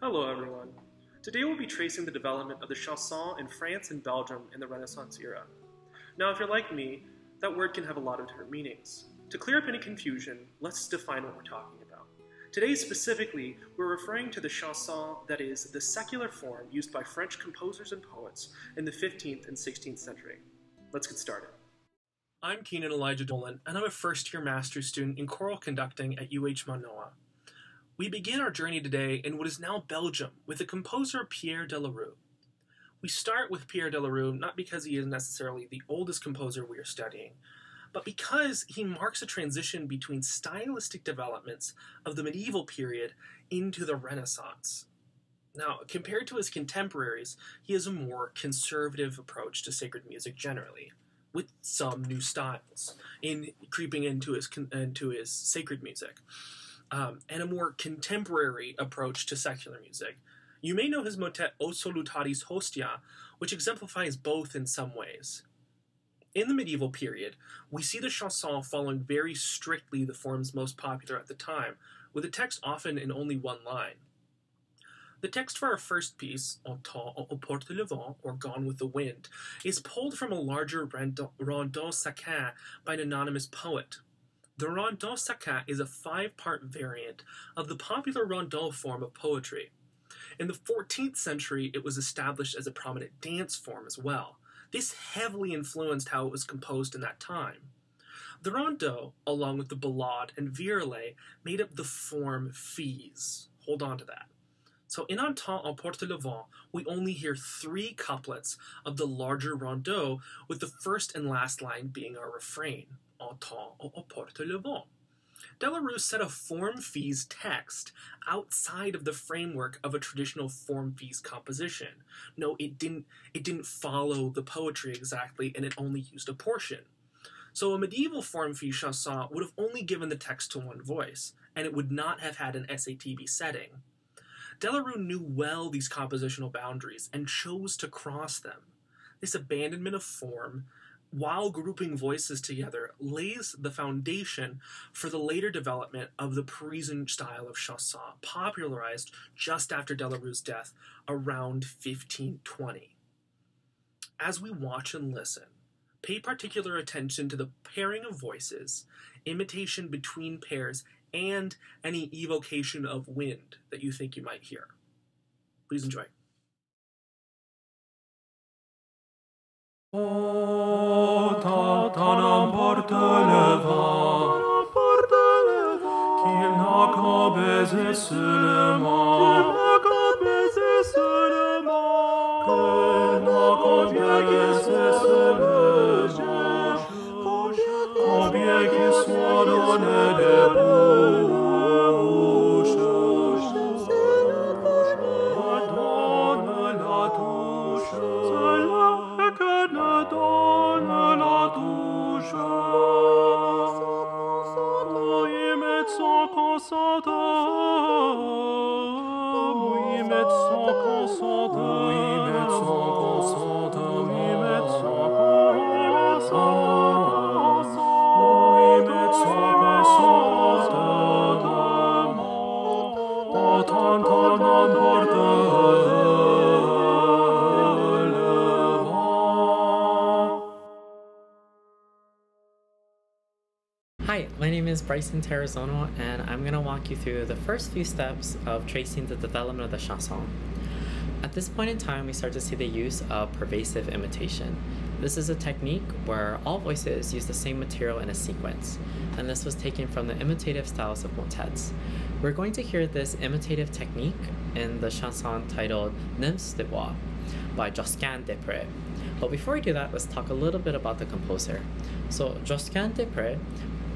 Hello everyone. Today we'll be tracing the development of the chanson in France and Belgium in the Renaissance era. Now if you're like me, that word can have a lot of different meanings. To clear up any confusion, let's define what we're talking about. Today specifically, we're referring to the chanson that is the secular form used by French composers and poets in the 15th and 16th century. Let's get started. I'm Keenan Dolan, and I'm a first-year master's student in choral conducting at UH Manoa. We begin our journey today in what is now Belgium with the composer Pierre Delarue. We start with Pierre Delarue not because he is necessarily the oldest composer we are studying, but because he marks a transition between stylistic developments of the medieval period into the Renaissance. Now, compared to his contemporaries, he has a more conservative approach to sacred music generally, with some new styles creeping into his sacred music. And a more contemporary approach to secular music. You may know his motet O Salutatis Hostia, which exemplifies both in some ways. In the medieval period, we see the chanson following very strictly the forms most popular at the time, with the text often in only one line. The text for our first piece, Entend au porte le vent, or Gone with the Wind, is pulled from a larger rondeau sacré by an anonymous poet. The rondeau sacré is a 5-part variant of the popular rondeau form of poetry. In the 14th century, it was established as a prominent dance form as well. This heavily influenced how it was composed in that time. The rondeau, along with the ballade and virelai, made up the form fees. Hold on to that. So in Entend au porte le vent, we only hear 3 couplets of the larger rondeau, with the first and last line being our refrain. Entend au porte le vent. Delarue set a form fees text outside of the framework of a traditional form fees composition. No, it didn't follow the poetry exactly, and it only used a portion. So a medieval form fees chanson would have only given the text to one voice, and it would not have had an SATB setting. Delarue knew well these compositional boundaries and chose to cross them. This abandonment of form, while grouping voices together, lays the foundation for the later development of the Parisian style of chanson, popularized just after Delarue's death around 1520. As we watch and listen, pay particular attention to the pairing of voices, imitation between pairs, and any evocation of wind that you think you might hear. Please enjoy. T'emporte le vent, qu'il n'a qu'à baiser seulement, qu'il n'a qu'à baiser seulement, combien qu'il soit donné des bouches, donne la touche, donne la touche, y mettre son consentement, y mettre son consentement, y mettre son consentement, y mettre son consentement, y mettre son consentement, entend n'emporte le Hi, my name is Bryson Terazono, and I'm going to walk you through the first few steps of tracing the development of the chanson. At this point in time, we start to see the use of pervasive imitation. This is a technique where all voices use the same material in a sequence, and this was taken from the imitative styles of motets. We're going to hear this imitative technique in the chanson titled Nymphes de Bois by Josquin des Prés. But before we do that, let's talk a little bit about the composer. So Josquin des Prés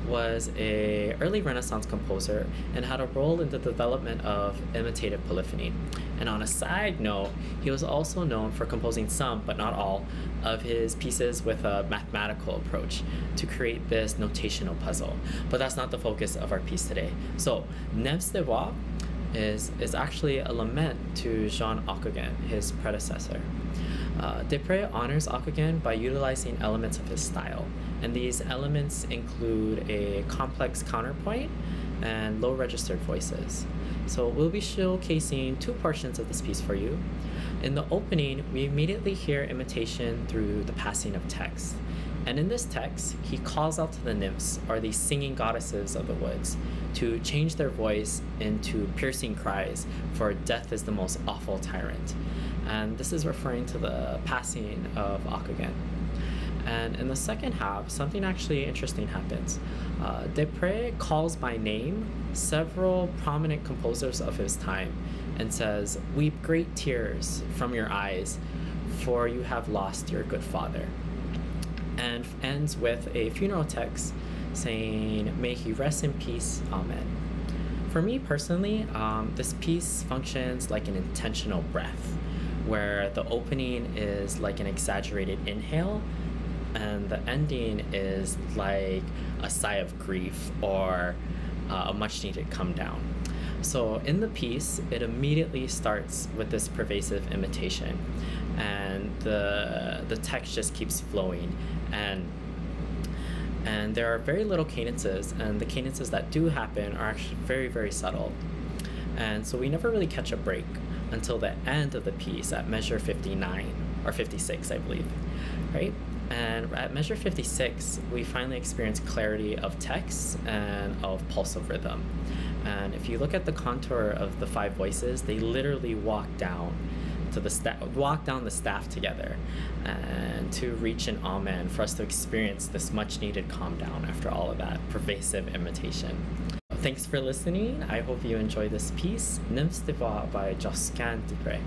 was an early Renaissance composer and had a role in the development of imitative polyphony. And on a side note, he was also known for composing some, but not all, of his pieces with a mathematical approach to create this notational puzzle. But that's not the focus of our piece today. So, Nymphes de Bois is actually a lament to Jean Ockeghem, his predecessor. Des Prés honors Ockeghem by utilizing elements of his style, And these elements include a complex counterpoint and low registered voices. So we'll be showcasing two portions of this piece for you. In the opening, we immediately hear imitation through the passing of text. And in this text, he calls out to the nymphs, or the singing goddesses of the woods, to change their voice into piercing cries, for death is the most awful tyrant. And this is referring to the passing of Akagen. And in the second half, something actually interesting happens. Desprez calls by name several prominent composers of his time and says, "Weep great tears from your eyes, for you have lost your good father." And ends with a funeral text saying, "May he rest in peace, amen." For me personally, this piece functions like an intentional breath, where the opening is like an exaggerated inhale, and the ending is like a sigh of grief or a much needed come down. So in the piece, it immediately starts with this pervasive imitation, and the text just keeps flowing, and there are very little cadences, and the cadences that do happen are actually very, very subtle. And so we never really catch a break until the end of the piece at measure 59 or 56, I believe, right? And at measure 56, we finally experience clarity of text and of pulse of rhythm. And if you look at the contour of the five voices, they literally walk down the staff together, and to reach an amen, for us to experience this much needed calm down after all of that pervasive imitation. Thanks for listening. I hope you enjoy this piece, Nymphs de Voix by Josquin Desprez.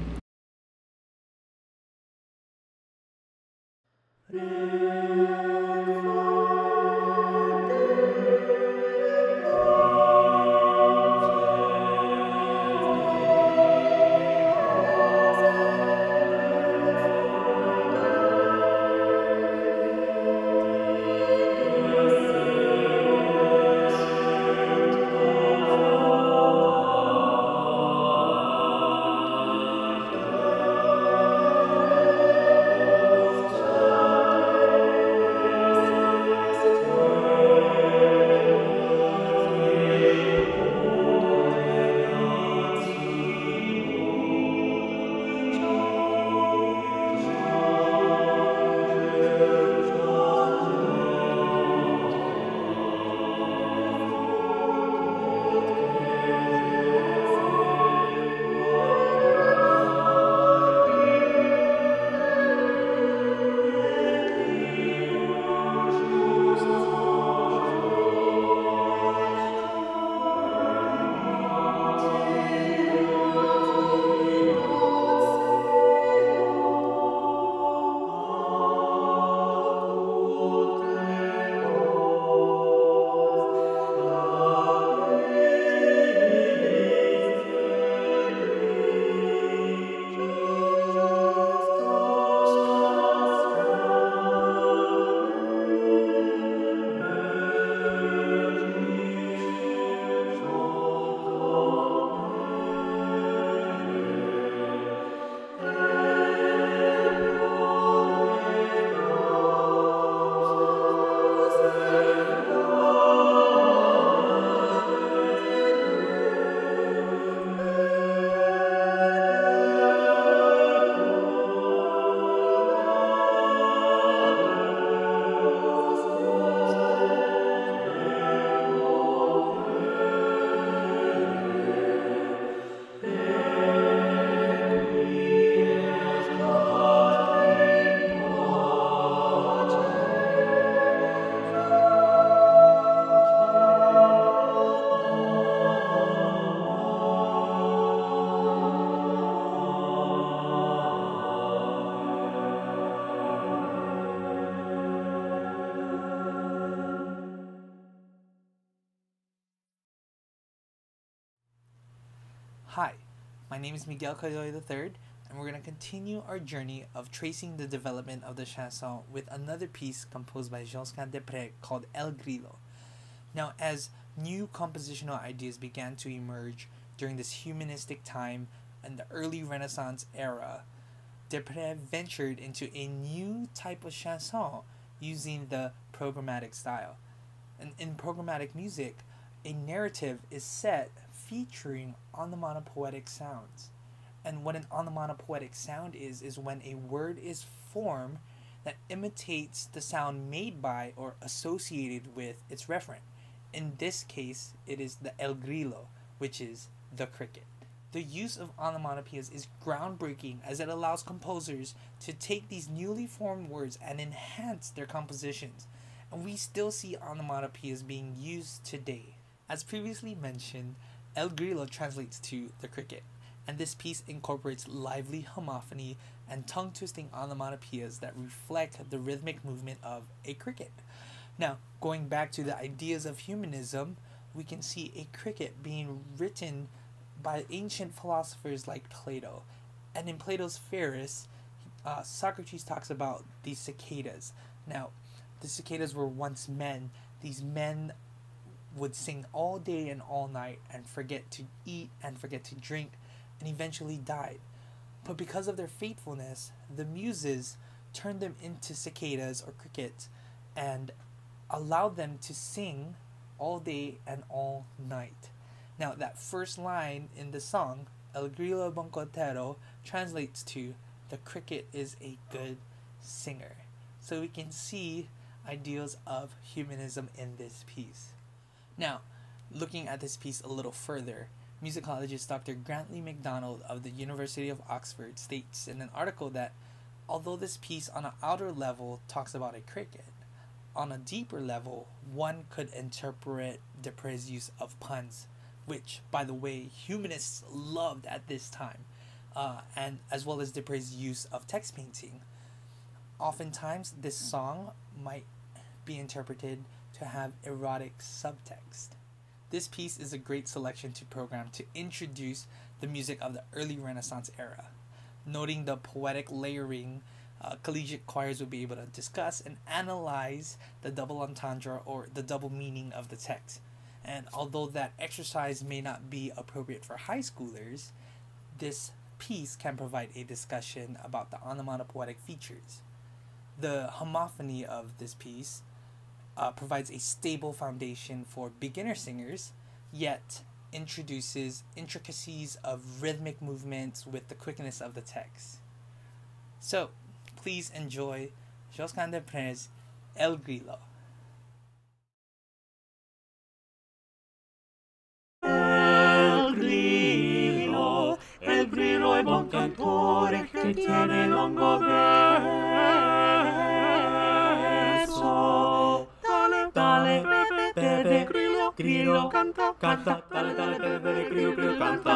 Hi, my name is Miguel Cadoy III, and we're going to continue our journey of tracing the development of the chanson with another piece composed by Josquin Desprez called El Grilo. Now, as new compositional ideas began to emerge during this humanistic time and the early Renaissance era, Desprez ventured into a new type of chanson using the programmatic style. And in programmatic music, a narrative is set featuring onomatopoetic sounds. And what an onomatopoetic sound is when a word is formed that imitates the sound made by or associated with its referent. In this case, it is the el grillo, which is the cricket. The use of onomatopoeias is groundbreaking as it allows composers to take these newly formed words and enhance their compositions. And we still see onomatopoeias being used today. As previously mentioned, el grillo translates to the cricket, and this piece incorporates lively homophony and tongue-twisting onomatopoeias that reflect the rhythmic movement of a cricket. Now, going back to the ideas of humanism, we can see a cricket being written by ancient philosophers like Plato. And in Plato's Phaedrus, Socrates talks about these cicadas. Now, the cicadas were once men. These men would sing all day and all night and forget to eat and forget to drink and eventually died. But because of their faithfulness, the muses turned them into cicadas or crickets and allowed them to sing all day and all night. Now, that first line in the song, El Grillo Bon Cantero, translates to the cricket is a good singer. So we can see ideals of humanism in this piece. Now, looking at this piece a little further, musicologist Dr. Grantley MacDonald of the University of Oxford states in an article that although this piece on an outer level talks about a cricket, on a deeper level, one could interpret Desprez's use of puns, which, by the way, humanists loved at this time, and as well as Desprez's use of text painting. Oftentimes, this song might be interpreted to have erotic subtext. This piece is a great selection to program to introduce the music of the early Renaissance era. Noting the poetic layering, collegiate choirs will be able to discuss and analyze the double entendre or the double meaning of the text. And although that exercise may not be appropriate for high schoolers, this piece can provide a discussion about the onomatopoetic features. The homophony of this piece provides a stable foundation for beginner singers, yet introduces intricacies of rhythmic movements with the quickness of the text. So, please enjoy Josquin Desprez's El Grillo. El grillo è buon cantore che tiene lungo verso. Dale, beve, grillo, grillo, canta, canta, dale, beve, grillo, grillo, canta.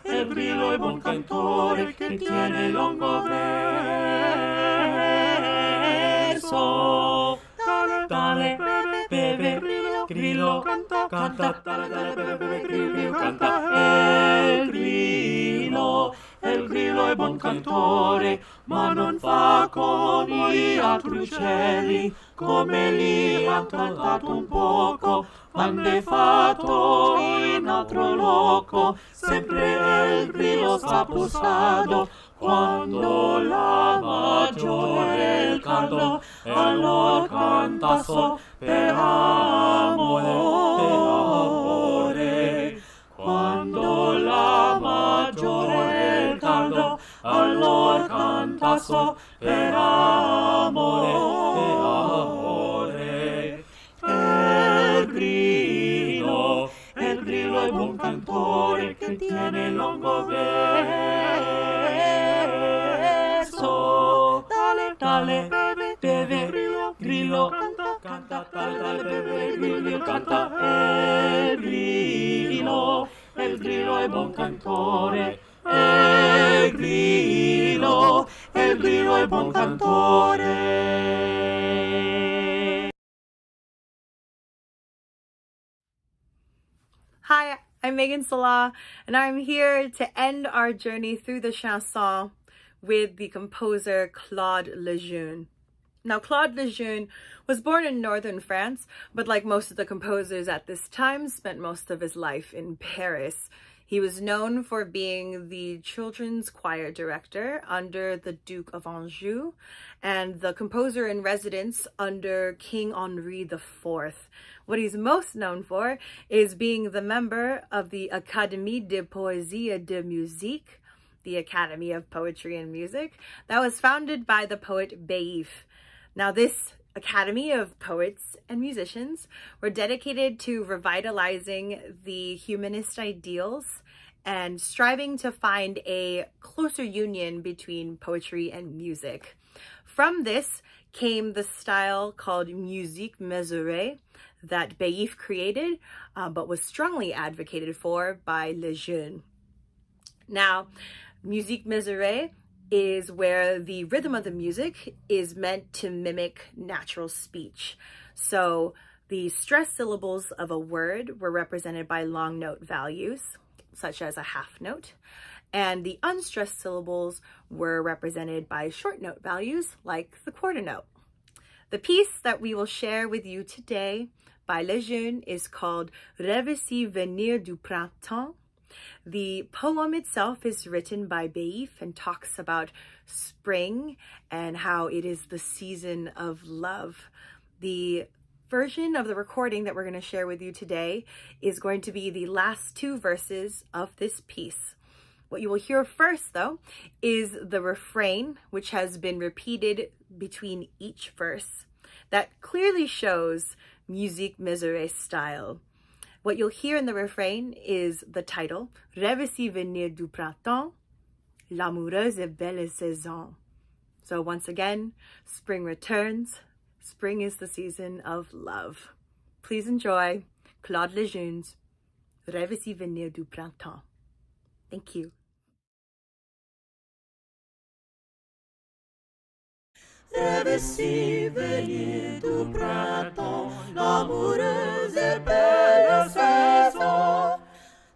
El grillo è buon cantore che tiene lungo verso. Dale, beve, grillo, canta, canta, dale, beve, grillo, grillo, canta. El grillo è buon cantore, ma non fa come gli altri uccelli, come li han cantato un poco, quando fatto in altro loco, sempre il grillo sta posado, quando la maggiore il canto, allora canta so per amore. Quando la maggiore il canto, allora canta so per amore. El grillo è buon cantore che tiene lungo verso. Dale, beve, grillo, canta, canta, dale, beve, grillo, canta. El grillo è buon cantore. El grillo è buon cantore. Hi, I'm Megann Salā, and I'm here to end our journey through the chanson with the composer Claude Lejeune. Now, Claude Lejeune was born in northern France, but like most of the composers at this time, spent most of his life in Paris. He was known for being the children's choir director under the Duke of Anjou and the composer in residence under King Henri IV. What he's most known for is being the member of the Académie de Poésie et de Musique, the Academy of Poetry and Music, that was founded by the poet Beyif. Now, this Academy of Poets and Musicians were dedicated to revitalizing the humanist ideals and striving to find a closer union between poetry and music. From this came the style called musique mesurée that Beyif created, but was strongly advocated for by Lejeune. Now, musique mesurée is where the rhythm of the music is meant to mimic natural speech. So the stressed syllables of a word were represented by long note values, such as a half note, and the unstressed syllables were represented by short note values, like the quarter note. The piece that we will share with you today by Lejeune is called Réveillez venir du printemps. The poem itself is written by Beyif and talks about spring and how it is the season of love. The version of the recording that we're going to share with you today is going to be the last two verses of this piece. What you will hear first, though, is the refrain, which has been repeated between each verse. That clearly shows musique mesurée style. What you'll hear in the refrain is the title, Réveillez venir du printemps, l'amoureuse et belle saison. So once again, spring returns. Spring is the season of love. Please enjoy Claude Lejeune's Réveillez venir du printemps. Thank you. Réveillez venir du printemps, l'amoureuse et belle saison.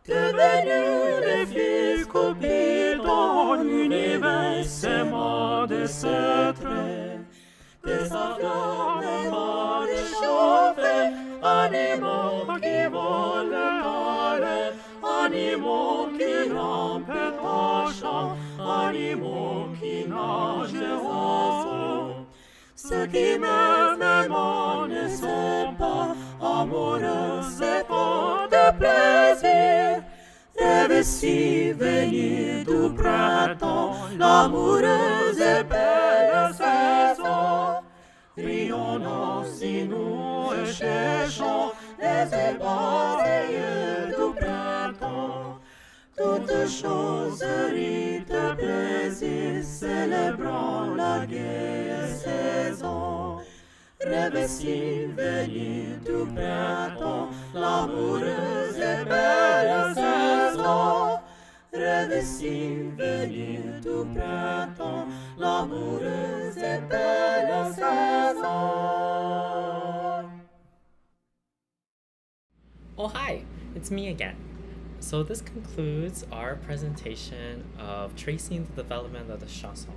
Devenus les fils copies dans l'univers s'aimant de ce trait. Des enflammes réchauffés, animaux qui volent dans l'air, animaux qui rampent en chant, animaux qui nagent au fond. Ceux qui m'aiment ne sont pas amoureux, c'est fort de plaisir. Réveillez venir du printemps, l'amoureuse et belle saison. Rions si nous cherchons les émerveilles du printemps. Toutes choses rient de plaisir, célébrons la gaie saison. Réveillez venir du printemps, l'amoureuse et belle saison. Réveillez venir du printemps, l'amoureuse et belle saison. Oh, hi, it's me again. So this concludes our presentation of tracing the development of the chanson.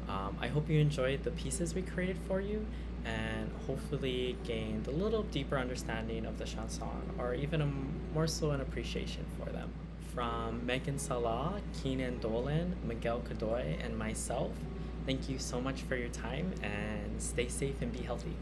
I hope you enjoyed the pieces we created for you and hopefully gained a little deeper understanding of the chanson, or even more so an appreciation for them. From Megann, Salā, Keenan, Dolan, Miguel, Cadoy, and myself, thank you so much for your time and stay safe and be healthy.